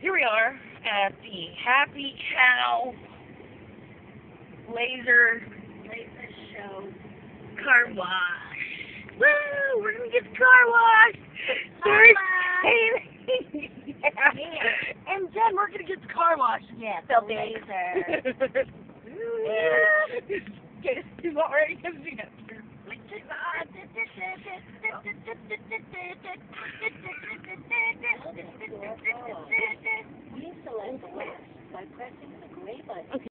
Here we are at the Happy Cow Laser Show. Car Wash. Woo! We're gonna get the car wash. There's and then we're gonna get the car wash. Yeah, Felt the it. laser. Okay, he's already gonna do that. You select the wax by pressing the gray button. Okay.